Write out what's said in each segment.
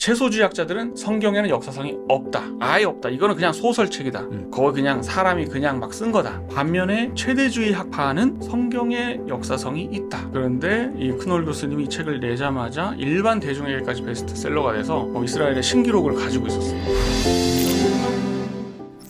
채소주의학자들은 성경에는 역사성이 없다, 아예 없다, 이거는 그냥 소설책이다, 거의 그냥 사람이 그냥 막 쓴 거다. 반면에 최대주의 학파는 성경의 역사성이 있다. 그런데 이 크놀 교수님이 이 책을 내자마자 일반 대중에게까지 베스트셀러가 돼서 이스라엘의 신기록을 가지고 있었어요.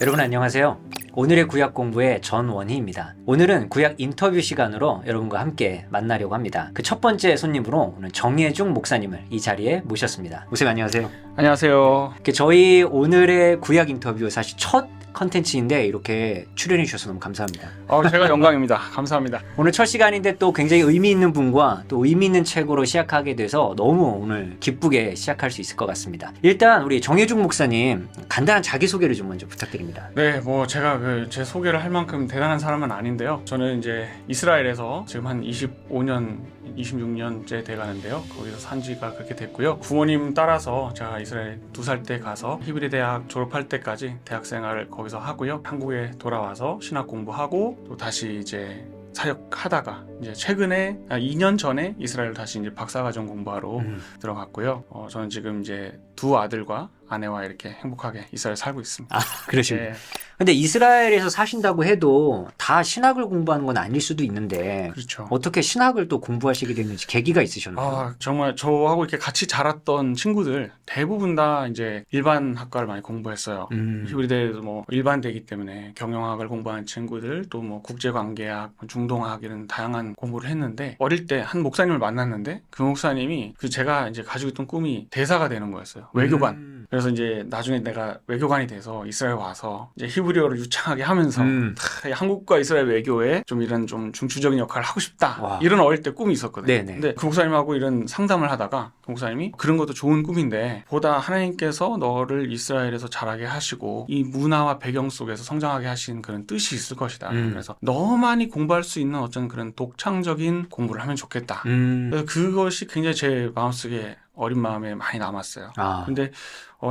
여러분 안녕하세요. 오늘의 구약 공부의 전원희입니다. 오늘은 구약 인터뷰 시간으로 여러분과 함께 만나려고 합니다. 그 첫 번째 손님으로 오늘 정예중 목사님을 이 자리에 모셨습니다. 목사님 안녕하세요. 안녕하세요. 저희 오늘의 구약 인터뷰 사실 첫 컨텐츠인데 이렇게 출연해 주셔서 너무 감사합니다. 제가 영광입니다. 감사합니다. 오늘 첫 시간인데 또 굉장히 의미 있는 분과 또 의미 있는 책으로 시작하게 돼서 너무 오늘 기쁘게 시작할 수 있을 것 같습니다. 일단 우리 정예중 목사님 간단한 자기소개를 좀 먼저 부탁드립니다. 네, 제가 제 소개를 할 만큼 대단한 사람은 아닌데요. 저는 이제 이스라엘에서 지금 한 25년, 26년째 돼가는데요. 거기서 산 지가 그렇게 됐고요. 부모님 따라서 제가 이스라엘 2살 때 가서 히브리 대학 졸업할 때까지 대학 생활을 거기서 하고요. 한국에 돌아와서 신학 공부하고 또 다시 이제 사역하다가 이제 최근에 2년 전에 이스라엘 다시 이제 박사과정 공부하러 들어갔고요. 저는 지금 이제 2 아들과 아내와 이렇게 행복하게 이스라엘 살고 있습니다. 그러십니다. 네. 근데 이스라엘에서 사신다고 해도 다 신학을 공부하는 건 아닐 수도 있는데 그렇죠. 어떻게 신학을 또 공부하시게 됐는지 계기가 있으셨나요? 정말 저하고 이렇게 같이 자랐던 친구들 대부분 다 이제 일반 학과를 많이 공부했어요. 히브리대에도 일반대이기 때문에 경영학을 공부하는 친구들, 또 국제관계학, 중동학 이런 다양한 공부를 했는데, 어릴 때 한 목사님을 만났는데 그 목사님이 제가 이제 가지고 있던 꿈이 대사가 되는 거였어요. 외교관. 그래서 이제 나중에 내가 외교관이 돼서 이스라엘 와서 이제 히브리어를 유창하게 하면서 한국과 이스라엘 외교에 좀 이런 좀 중추적인 역할을 하고 싶다. 와. 이런 어릴 때 꿈이 있었거든요. 네네. 근데 그 목사님하고 이런 상담을 하다가 그 목사님이 그런 것도 좋은 꿈인데 보다 하나님께서 너를 이스라엘에서 자라게 하시고 이 문화와 배경 속에서 성장하게 하신 그런 뜻이 있을 것이다. 그래서 너만이 공부할 수 있는 어떤 그런 독창적인 공부를 하면 좋겠다. 그래서 그것이 굉장히 제 마음속에 어린 마음에 많이 남았어요. 근데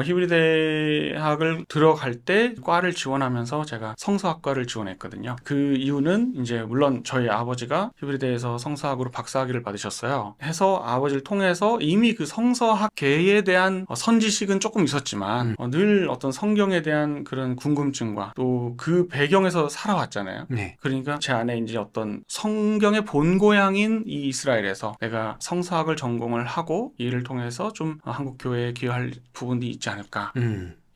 히브리 대학을 들어갈 때 과를 지원하면서 제가 성서학과를 지원했거든요. 그 이유는 이제 물론 저희 아버지가 히브리대에서 성서학으로 박사학위를 받으셨어요. 해서 아버지를 통해서 이미 그 성서학계에 대한 선지식은 조금 있었지만 늘 어떤 성경에 대한 그런 궁금증과 또 그 배경에서 살아왔잖아요. 네. 그러니까 제 안에 이제 어떤 성경의 본고향인 이 이스라엘에서 내가 성서학을 전공을 하고 이를 통해서 좀 한국 교회에 기여할 부분이 있지 않을까.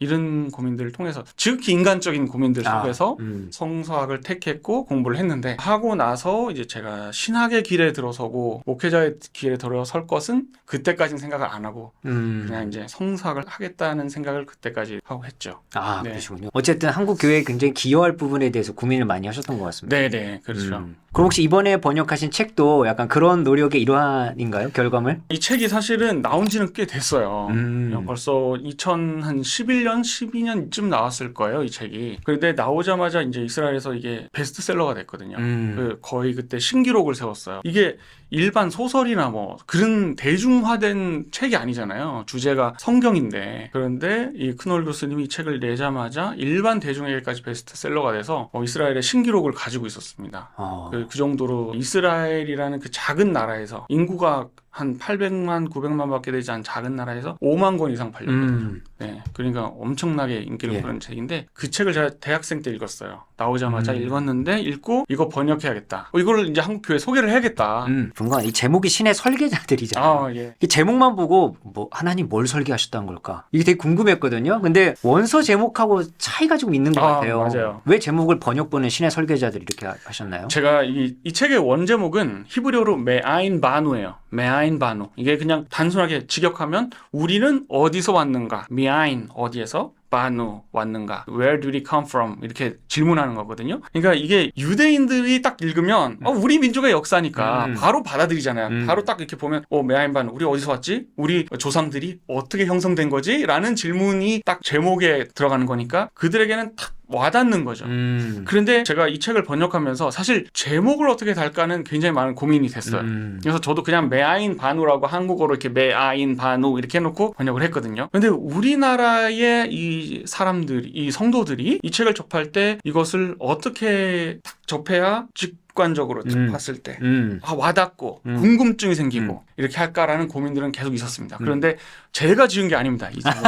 이런 고민들을 통해서 지극히 인간적인 고민들 속에서 성서학을 택했고 공부를 했는데, 하고 나서 이제 제가 신학의 길에 들어서고 목회자의 길에 들어설 것은 그때까지는 생각을 안 하고 그냥 이제 성서학을 하겠다는 생각을 그때까지 하고 했죠. 네. 그러시군요. 어쨌든 한국 교회에 굉장히 기여할 부분에 대해서 고민을 많이 하셨던 것 같습니다. 네네, 그렇죠. 그럼 혹시 이번에 번역하신 책도 약간 그런 노력의 일환인가요? 결과물? 이 책이 사실은 나온 지는 꽤 됐어요. 벌써 2011년, 12년쯤 나왔을 거예요, 이 책이. 그런데 나오자마자 이제 이스라엘에서 이게 베스트셀러가 됐거든요. 거의 그때 신기록을 세웠어요. 이게 일반 소설이나 그런 대중화된 책이 아니잖아요. 주제가 성경인데. 그런데 이 크놀 교수님이 이 책을 내자마자 일반 대중에게까지 베스트셀러가 돼서 이스라엘의 신기록을 가지고 있었습니다. 그 정도로 이스라엘이라는 그 작은 나라에서 인구가 한 800만, 900만 밖에 되지 않은 작은 나라에서 5만 권 이상 팔렸거든요. 네, 그러니까 엄청나게 인기를 끌은 책인데, 그 책을 제가 대학생 때 읽었어요. 나오자마자 읽었는데 읽고 이거 번역해야겠다. 이거를 이제 한국 교회에 소개를 해야겠다. 뭔가 이 제목이 신의 설계자들이잖아요. 예. 이 제목만 보고 하나님 뭘 설계하셨다는 걸까? 이게 되게 궁금했거든요. 근데 원서 제목하고 차이가 좀 있는 것 같아요. 맞아요. 왜 제목을 번역본은 신의 설계자들 이렇게 하셨나요? 제가 이 책의 원제목은 히브리어로 메아인 바누예요. 메아인 바누. 이게 그냥 단순하게 직역하면 우리는 어디서 왔는가? 미아인 어디에서? 바누 왔는가? Where did we come from? 이렇게 질문하는 거거든요. 그러니까 이게 유대인들이 딱 읽으면 우리 민족의 역사니까 바로 받아들이잖아요. 바로 딱 이렇게 보면 메아인 바누, 우리 어디서 왔지? 우리 조상들이 어떻게 형성된 거지? 라는 질문이 딱 제목에 들어가는 거니까 그들에게는 딱 와닿는 거죠. 그런데 제가 이 책을 번역하면서 사실 제목을 어떻게 달까는 굉장히 많은 고민이 됐어요. 그래서 저도 그냥 메아인 바누라고 한국어로 이렇게 메아인 바누 이렇게 해놓고 번역을 했거든요. 근데 우리나라의 이 사람들이, 이 성도들이 이 책을 접할 때 이것을 어떻게 딱 접해야 직관적으로 봤을 때 와닿고 궁금증이 생기고 이렇게 할까라는 고민들은 계속 있었습니다. 그런데 제가 지은 게 아닙니다. 이 제목.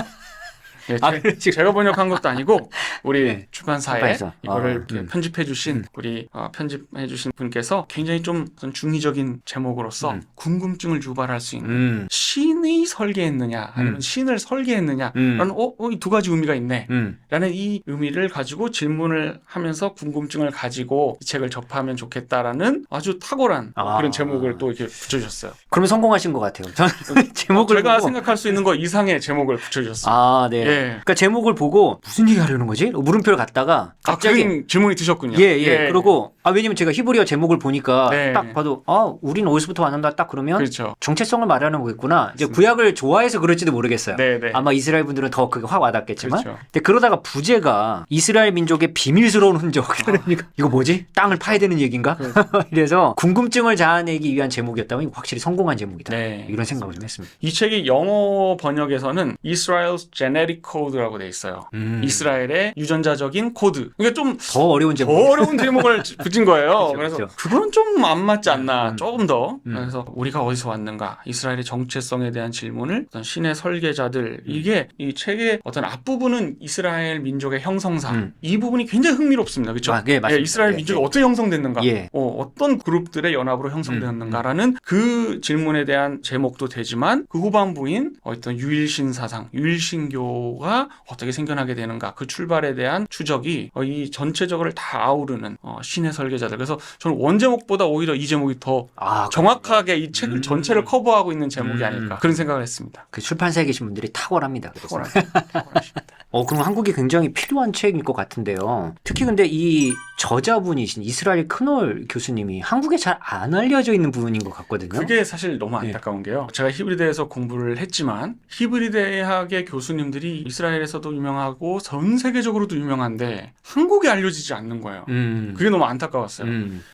네, 제가 번역한 것도 아니고 우리 네. 출판사에 이거를 이렇게 편집해 주신 우리 편집해 주신 분께서 굉장히 좀 어떤 중의적인 제목으로서 궁금증을 유발할 수 있는 신이 설계했느냐 아니면 신을 설계했느냐 라는 이 두 가지 의미가 있네 라는 이 의미를 가지고 질문을 하면서 궁금증을 가지고 이 책을 접하면 좋겠다라는 아주 탁월한 그런 제목을 또 이렇게 붙여주셨어요. 그러면 성공하신 것 같아요. 저는 제목을 제가 보고 생각할 수 있는 거 이상의 제목을 붙여주셨어요. 네. 예. 그러니까 제목을 보고 무슨 얘기 하려는 거지? 물음표를 갖다가 갑자기 그런 질문이 드셨군요. 그리고 왜냐면 제가 히브리어 제목을 보니까 네. 딱 봐도 우리는 어디서부터 왔는다 딱 그러면 그렇죠. 정체성을 말하는 거겠구나. 이제 구약을 좋아해서 그럴지도 모르겠어요. 네. 아마 이스라엘 분들은 더 그게 확 와닿겠지만. 그렇죠. 근데 그러다가 부제가 이스라엘 민족의 비밀스러운 흔적. 그러니까 이거 뭐지? 땅을 파야 되는 얘기인가? 이래서 궁금증을 자아내기 위한 제목이었다면 이거 확실히 성공한 제목이다. 네. 이런 생각을 좀 했습니다. 이 책이 영어 번역에서는 Israel's Genetic Code라고 돼 있어요. 이스라엘의 유전자적인 코드. 그러니까 좀 더 어려운 제목. 더 어려운 제목을 붙인 거예요. 그렇죠, 그래서 그렇죠. 그거는 좀 안 맞지 않나. 조금 더. 그래서 우리가 어디서 왔는가, 이스라엘의 정체성에 대한 질문을 어떤 신의 설계자들 이게 이 책의 어떤 앞부분은 이스라엘 민족의 형성상 이 부분이 굉장히 흥미롭습니다. 그렇죠? 네, 맞습니다. 이스라엘 민족이 어떻게 형성됐는가, 예. 어떤 그룹들의 연합으로 형성되었는가라는 그 질문에 대한 제목도 되지만 그 후반부인 어떤 유일신 사상, 유일신교가 어떻게 생겨나게 되는가 그 출발에 대한 추적이 이 전체적으로 다 아우르는 신의 설계자들. 그래서 저는 원제목보다 오히려 이 제목이 더 정확하게 이 책 전체를 커버하고 있는 제목이 아닐까 그런 생각을 했습니다. 그 출판사에 계신 분들이 탁월합니다. 그래서. 탁월하십니다. 그럼 한국에 굉장히 필요한 책일 것 같은데요. 특히 근데 이 저자분이신 이스라엘 크놀 교수님이 한국에 잘 안 알려져 있는 부분인 것 같거든요. 그게 사실 너무 안타까운 게요. 제가 히브리대에서 공부를 했지만 히브리대학의 교수님들이 이스라엘에서도 유명하고 전 세계적으로도 유명한데 한국에 알려지지 않는 거예요. 그게 너무 안타까웠어요.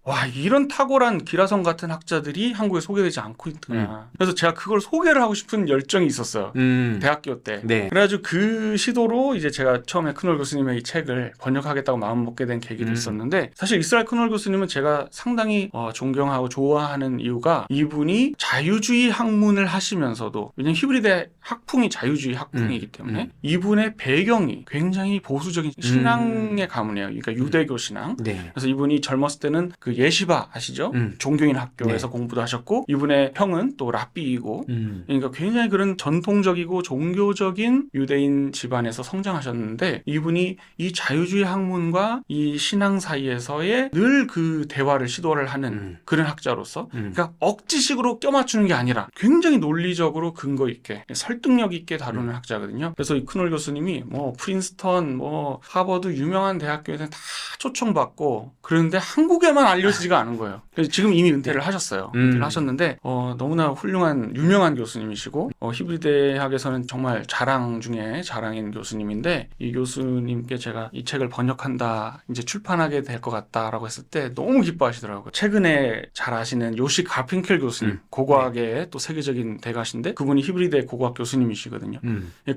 와, 이런 탁월한 기라성 같은 학자들이 한국에 소개되지 않고 있구나. 그래서 제가 그걸 소개를 하고 싶은 열정이 있었어요. 대학교 때. 네. 그래가지고 그 시도로 이제 제가 처음에 크놀 교수님의 이 책을 번역하겠다고 마음먹게 된 계기도 있었는데 사실 이스라엘 크놀 교수님은 제가 상당히 존경하고 좋아하는 이유가 이분이 자유주의 학문을 하시면서도 왜냐면 히브리대 학풍이 자유주의 학풍이기 때문에 이분의 배경이 굉장히 보수적인 신앙의 가문이에요. 그러니까 유대교 신앙. 네. 그래서 이분이 젊었을 때는 그 예시바 아시죠? 종교인 학교에서 공부도 하셨고 이분의 형은 또 랍비이고 그러니까 굉장히 그런 전통적이고 종교적인 유대인 집안에서 성장하셨는데 이분이 이 자유주의 학문과 이 신앙 사이에서의 늘 그 대화를 시도를 하는 그런 학자로서 그러니까 억지식으로 껴맞추는 게 아니라 굉장히 논리적으로 근거 있게 설득력 있게 다루는 학자거든요. 그래서 이 크놀 교수님이 뭐 프린스턴 뭐 하버드 유명한 대학교에서 다 초청받고 그런데 한국에만 알려지지가 않은 거예요. 그래서 지금 이미 은퇴를 하셨어요. 은퇴를 하셨는데 너무나 훌륭한 유명한 교수님이시고 히브리 대학에서는 정말 자랑 중에 자랑인 교수님인데 이 교수님께 제가 이 책을 번역한다 이제 출판하게 될 것 같다라고 했을 때 너무 기뻐하시더라고요. 최근에 잘 아시는 요시 가핑켈 교수님 고고학의 또 세계적인 대가신데 그분이 히브리대 고고학 교수님이시거든요.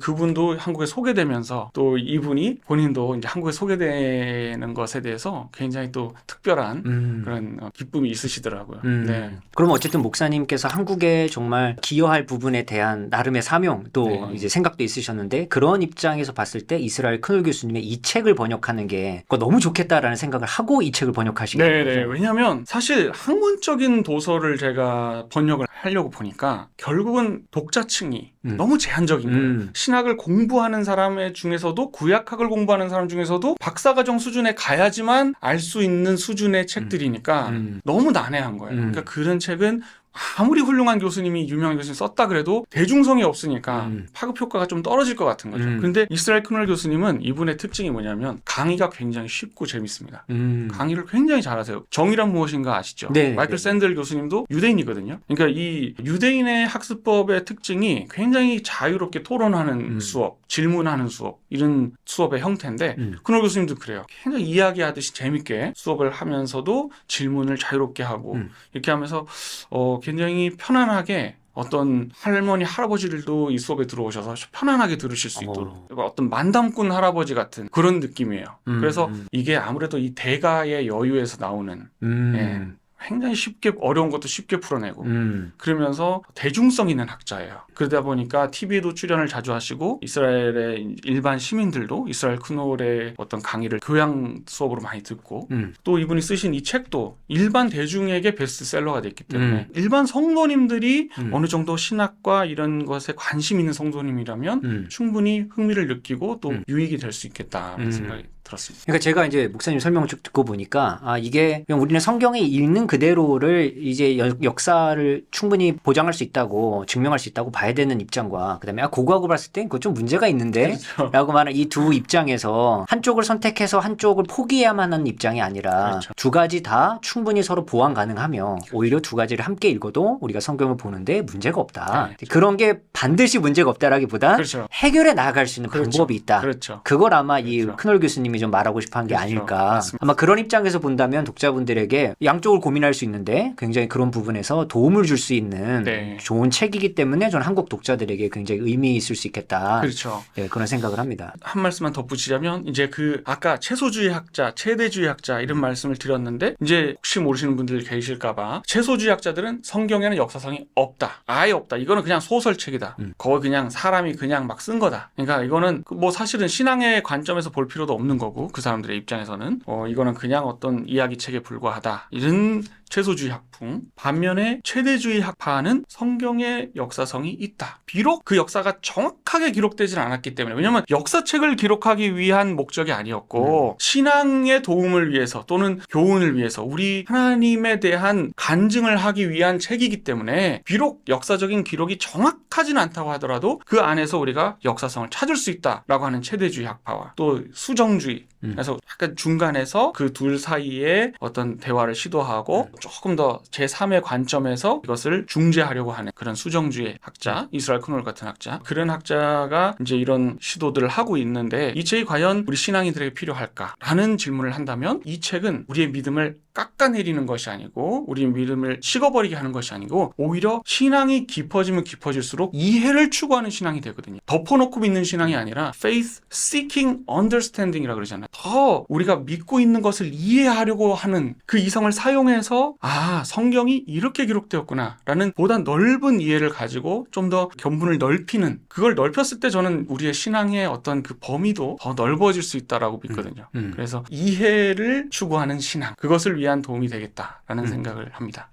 그분도 한국에 소개되면서 또 이분이 본인도 이제 한국에 소개되는 것에 대해서 굉장히 또 특별한 그런 기쁨이 있으시더라고요. 네. 그럼 어쨌든 목사님께서 한국에 정말 기여할 부분에 대한 나름의 사명 또 이제 생각도 있으셨는데 그런 입장에서 봤을 때 이스라엘 크놀 교수님의 이 책을 번역하는 게 너무 좋겠다라는 생각을 하고 이 책을 번역하신 거예요. 네. 왜냐하면 사실 학문적인 도서를 제가 번역을 하려고 보니까 결국은 독자층이 너무 제한적인 거예요. 신학을 공부하는 사람 중에서도 구약학을 공부하는 사람 중에서도 박사과정 수준에 가야지만 알 수 있는 수준의 책들이니까 너무 난해한 거예요. 그러니까 그런 책은 아무리 훌륭한 교수님이 유명한 교수님 썼다 그래도 대중성이 없으니까 파급 효과가 좀 떨어질 것 같은 거죠. 근데 이스라엘 크놀 교수님은 이분의 특징이 뭐냐면 강의가 굉장히 쉽고 재밌습니다. 강의를 굉장히 잘하세요. 정의란 무엇인가 아시죠? 네, 마이클 네. 샌들 교수님도 유대인이거든요. 그러니까 이 유대인의 학습법의 특징이 굉장히 자유롭게 토론하는 수업, 질문하는 수업, 이런 수업의 형태인데 크놀 교수님도 그래요. 굉장히 이야기하듯이 재밌게 수업을 하면서도 질문을 자유롭게 하고 이렇게 하면서 굉장히 편안하게 어떤 할머니 할아버지들도 이 수업에 들어오셔서 편안하게 들으실 수 있도록 어떤 만담꾼 할아버지 같은 그런 느낌이에요. 그래서 이게 아무래도 이 대가의 여유에서 나오는 예, 굉장히 쉽게 어려운 것도 쉽게 풀어내고 그러면서 대중성 있는 학자예요. 그러다 보니까 TV에도 출연을 자주 하시고 이스라엘의 일반 시민들도 이스라엘 크놀의 어떤 강의를 교양 수업으로 많이 듣고 또 이분이 쓰신 이 책도 일반 대중에게 베스트셀러가 됐기 때문에 일반 성도님들이 어느 정도 신학과 이런 것에 관심 있는 성도님이라면 충분히 흥미를 느끼고 또 유익이 될 수 있겠다는 생각이 들었습니다. 그러니까 제가 이제 목사님 설명을 쭉 듣고 보니까 이게 그냥 우리는 성경에 읽는 그대로를 이제 역사를 충분히 보장할 수 있다고 증명할 수 있다고 봐야 되는 입장과 그다음에 그거하고 봤을 땐 그거 좀 문제가 있는데 그렇죠. 라고 말하는 이 두 입장에서 한쪽을 선택해서 한쪽을 포기해야만 하는 입장이 아니라 그렇죠. 두 가지 다 충분히 서로 보완 가능하며 오히려 두 가지를 함께 읽어도 우리가 성경을 보는데 문제가 없다. 네. 그런 게 반드시 문제가 없다라기보다 그렇죠. 해결해 나아갈 수 있는 그렇죠. 방법이 있다. 그렇죠. 그걸 아마 이 그렇죠. 크놀 교수님이 좀 말하고 싶어 한 게 그렇죠. 아닐까. 맞습니다. 아마 그런 입장에서 본다면 독자분들에게 양쪽을 고민할 수 있는데 굉장히 그런 부분에서 도움을 줄 수 있는 네. 좋은 책이기 때문에 저는 한국 독자들에게 굉장히 의미 있을 수 있겠다. 그렇죠. 예, 그런 생각을 합니다. 한 말씀만 덧붙이자면 이제 그 아까 채소주의 학자, 최대주의 학자 이런 말씀을 드렸는데 이제 혹시 모르시는 분들 계실까봐 채소주의 학자들은 성경에는 역사성이 없다. 아예 없다. 이거는 그냥 소설책이다. 거의 그냥 사람이 그냥 막 쓴 거다. 그러니까 이거는 뭐 사실은 신앙의 관점에서 볼 필요도 없는 거고 그 사람들의 입장에서는 이거는 그냥 어떤 이야기책에 불과하다. 이런 채소주의 학풍. 반면에 최대주의 학파는 성경의 역사성이 있다. 비록 그 역사가 정확하게 기록되지는 않았기 때문에 왜냐하면 역사책을 기록하기 위한 목적이 아니었고 신앙의 도움을 위해서 또는 교훈을 위해서 우리 하나님에 대한 간증을 하기 위한 책이기 때문에 비록 역사적인 기록이 정확하지는 않다고 하더라도 그 안에서 우리가 역사성을 찾을 수 있다라고 하는 최대주의 학파와 또 수정주의 그래서 약간 중간에서 그 둘 사이에 어떤 대화를 시도하고 조금 더 제3의 관점에서 이것을 중재하려고 하는 그런 수정주의 학자, 이스라엘 크놀 같은 학자, 그런 학자가 이제 이런 시도들을 하고 있는데 이 책이 과연 우리 신앙인들에게 필요할까라는 질문을 한다면 이 책은 우리의 믿음을 깎아내리는 것이 아니고 우리 믿음을 식어버리게 하는 것이 아니고 오히려 신앙이 깊어지면 깊어질수록 이해를 추구하는 신앙이 되거든요. 덮어놓고 믿는 신앙이 아니라 faith seeking understanding이라고 그러잖아요. 더 우리가 믿고 있는 것을 이해하려고 하는 그 이성을 사용해서 성경이 이렇게 기록되었구나 라는 보다 넓은 이해를 가지고 좀 더 견문을 넓히는 그걸 넓혔을 때 저는 우리의 신앙의 어떤 그 범위도 더 넓어질 수 있다라고 믿거든요. 그래서 이해를 추구하는 신앙 그것을 위한 도움이 되겠다라는 생각을 합니다.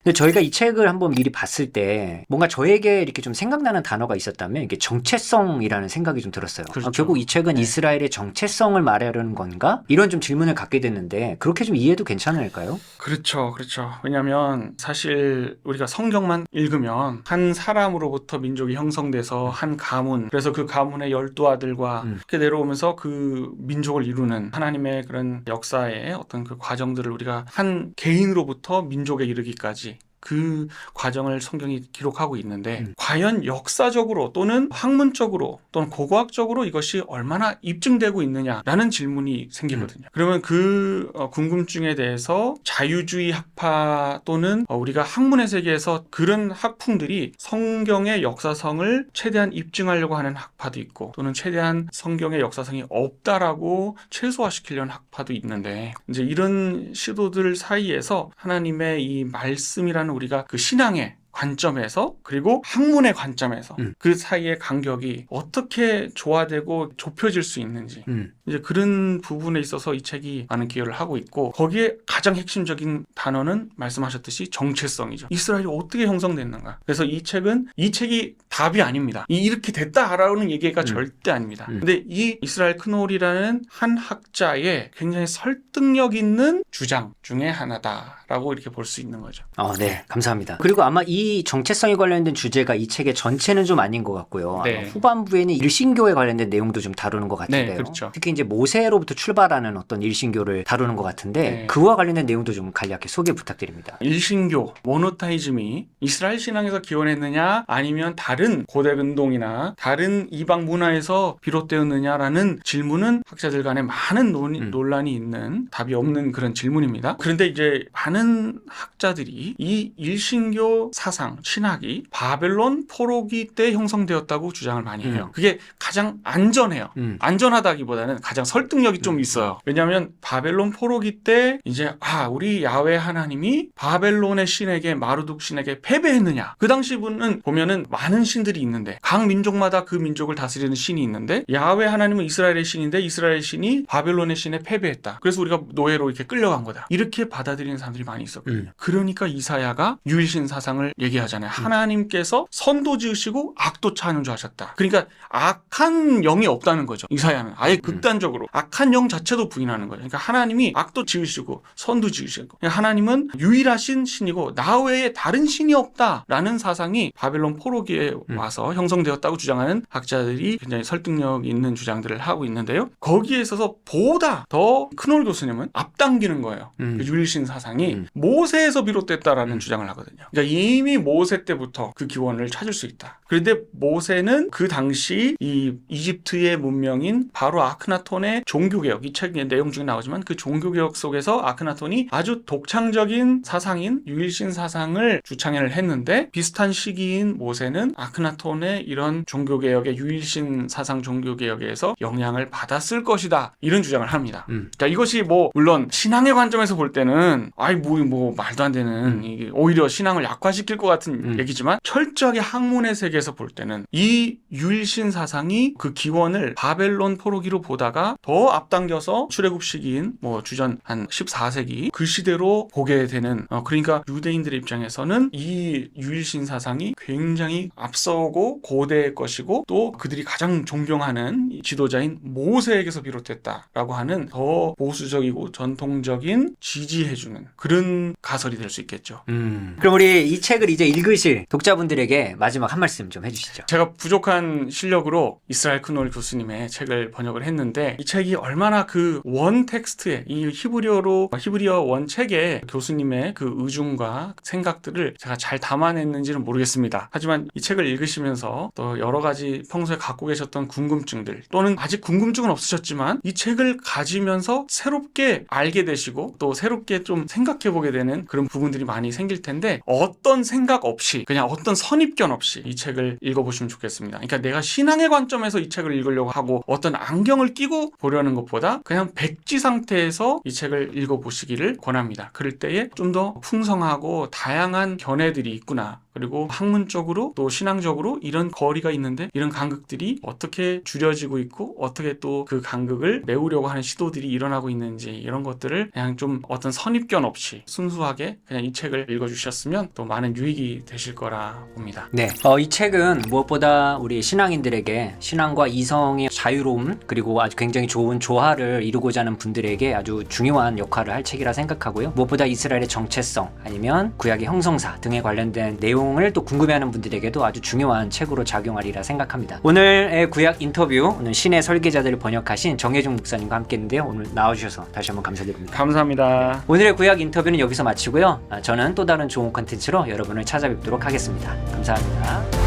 근데 저희가 이 책을 한번 미리 봤을 때 뭔가 저에게 이렇게 좀 생각나는 단어가 있었다면 이게 정체성이라는 생각이 좀 들었어요. 그렇죠. 결국 이 책은 네. 이스라엘의 정체성을 말하려는 건가? 이런 좀 질문을 갖게 됐는데 그렇게 좀 이해도 괜찮을까요? 그렇죠. 그렇죠. 왜냐하면 사실 우리가 성경만 읽으면 한 사람으로부터 민족이 형성돼서 한 가문 그래서 그 가문의 12아들과 이렇게 내려오면서 그 민족을 이루는 하나님의 그런 역사의 어떤 그 과정들을 우리가 한 개인으로부터 민족에 이르기까지 그 과정을 성경이 기록하고 있는데 과연 역사적으로 또는 학문적으로 또는 고고학적으로 이것이 얼마나 입증되고 있느냐라는 질문이 생기거든요. 그러면 그 궁금증에 대해서 자유주의 학파 또는 우리가 학문의 세계에서 그런 학풍들이 성경의 역사성을 최대한 입증하려고 하는 학파도 있고 또는 최대한 성경의 역사성이 없다라고 최소화시키려는 학파도 있는데 이제 이런 시도들 사이에서 하나님의 이 말씀이라는 우리가 그 신앙의 관점에서 그리고 학문의 관점에서 그 사이의 간격이 어떻게 조화되고 좁혀질 수 있는지 이제 그런 부분에 있어서 이 책이 많은 기여를 하고 있고 거기에 가장 핵심적인 단어는 말씀하셨듯이 정체성이죠. 이스라엘이 어떻게 형성됐는가. 그래서 이 책이 답이 아닙니다. 이렇게 됐다라는 얘기가 절대 아닙니다. 근데 이 이스라엘 크놀이라는 한 학자의 굉장히 설득력 있는 주장 중에 하나다라고 이렇게 볼 수 있는 거죠. 네, 감사합니다. 그리고 아마 이 정체성에 관련된 주제가 이 책의 전체는 좀 아닌 것 같고요. 네. 아마 후반부에는 일신교에 관련된 내용도 좀 다루는 것 같은데요. 네, 그렇죠. 특히 이제 모세로부터 출발하는 어떤 일신교를 다루는 것 같은데 네. 그와 관련된 내용도 좀 간략히 소개 부탁드립니다. 일신교, 모노타이즘이 이스라엘 신앙에서 기원했느냐 아니면 다른 고대 근동이나 다른 이방 문화에서 비롯되었느냐라는 질문은 학자들 간에 많은 논란이 있는 답이 없는 그런 질문입니다. 그런데 이제 많은 학자들이 이 일신교 사상, 신학이 바벨론 포로기 때 형성되었다고 주장을 많이 해요. 그게 가장 안전해요. 안전하다기보다는 가장 설득력이 좀 있어요. 왜냐하면 바벨론 포로기 때 이제 우리 야훼 하나님이 바벨론의 신에게 마르둑 신에게 패배했느냐. 그 당시 분은 보면은 많은 신들이 있는데 각 민족마다 그 민족을 다스리는 신이 있는데 야훼 하나님은 이스라엘의 신인데 이스라엘 신이 바벨론의 신에 패배했다. 그래서 우리가 노예로 이렇게 끌려간 거다. 이렇게 받아들이는 사람들이 많이 있었거든요. 그러니까 이사야가 유일신 사상을 얘기하잖아요. 하나님께서 선도 지으시고 악도 창조하셨다. 그러니까 악한 영이 없다는 거죠. 이사야는 아예 극단적으로 악한 영 자체도 부인하는 거예요. 그러니까 하나님이 악도 지으시고 선도 지으시고 그러니까 하나님은 유일하신 신이고 나 외에 다른 신이 없다라는 사상이 바벨론 포로기에 와서 형성되었다고 주장하는 학자들이 굉장히 설득력 있는 주장들을 하고 있는데요. 거기에 있어서 보다 더 크놀 교수님은 앞당기는 거예요. 그 유일신 사상이 모세에서 비롯됐다라는 주장을 하거든요. 그러니까 이미 모세 때부터 그 기원을 찾을 수 있다. 그런데 모세는 그 당시 이 이집트의 문명인 바로 아크나톤의 종교개혁, 이 책의 내용 중에 나오지만 그 종교개혁 속에서 아크나톤이 아주 독창적인 사상인 유일신 사상을 주창을 했는데 비슷한 시기인 모세는 아크나톤의 이런 종교개혁의 유일신 사상 종교개혁에서 영향을 받았을 것이다. 이런 주장을 합니다. 자, 이것이 물론 신앙의 관점에서 볼 때는 말도 안 되는 이게 오히려 신앙을 약화시킬 것 같은 얘기지만 철저하게 학문의 세계에서 볼 때는 이 유일신 사상이 그 기원을 바벨론 포로기로 보다가 더 앞당겨서 출애굽 시기인 주전 한 14세기 그 시대로 보게 되는 그러니까 유대인들의 입장에서는 이 유일신 사상이 굉장히 앞서고 고대의 것이고 또 그들이 가장 존경하는 지도자인 모세에게서 비롯됐다라고 하는 더 보수적이고 전통적인 지지해주는 그런 가설이 될 수 있겠죠. 그럼 우리 이 책을 이제 읽으실 독자분들에게 마지막 한 말씀 좀 해주시죠. 제가 부족한 실력으로 이스라엘 크놀 교수님의 책을 번역을 했는데 이 책이 얼마나 그 원 텍스트에 이 히브리어 원 책에 교수님의 그 의중과 생각들을 제가 잘 담아냈는지는 모르겠습니다. 하지만 이 책을 읽으시면서 또 여러 가지 평소에 갖고 계셨던 궁금증들 또는 아직 궁금증은 없으셨지만 이 책을 가지면서 새롭게 알게 되시고 또 새롭게 좀 생각해보게 되는 그런 부분들이 많이 생길 텐데 어떤 생각 없이 그냥 어떤 선입견 없이 이 책을 읽어보시면 좋겠습니다. 그러니까 내가 신앙의 관점에서 이 책을 읽으려고 하고 어떤 안경을 끼고 보려는 것보다 그냥 백지 상태에서 이 책을 읽어보시기를 권합니다. 그럴 때에 좀 더 풍성하고 다양한 견해들이 있구나. 그리고 학문적으로 또 신앙적으로 이런 거리가 있는데 이런 간극들이 어떻게 줄여지고 있고 어떻게 또 그 간극을 메우려고 하는 시도들이 일어나고 있는지 이런 것들을 그냥 좀 어떤 선입견 없이 순수하게 그냥 이 책을 읽어주셨으면 또 많은 유익이 되실 거라 봅니다. 네, 이 책은 무엇보다 우리 신앙인들에게 신앙과 이성의 자유로움 그리고 아주 굉장히 좋은 조화를 이루고자 하는 분들에게 아주 중요한 역할을 할 책이라 생각하고요. 무엇보다 이스라엘의 정체성 아니면 구약의 형성사 등에 관련된 내용을 또 궁금해하는 분들에게도 아주 중요한 책으로 작용하리라 생각합니다. 오늘의 구약 인터뷰, 오늘 신의 설계자들을 번역하신 정혜중 목사님과 함께 했는데요. 오늘 나와주셔서 다시 한번 감사드립니다. 감사합니다. 오늘의 구약 인터뷰는 여기서 마치고요. 저는 또 다른 좋은 컨텐츠로 여러분을 찾아뵙도록 하겠습니다. 감사합니다.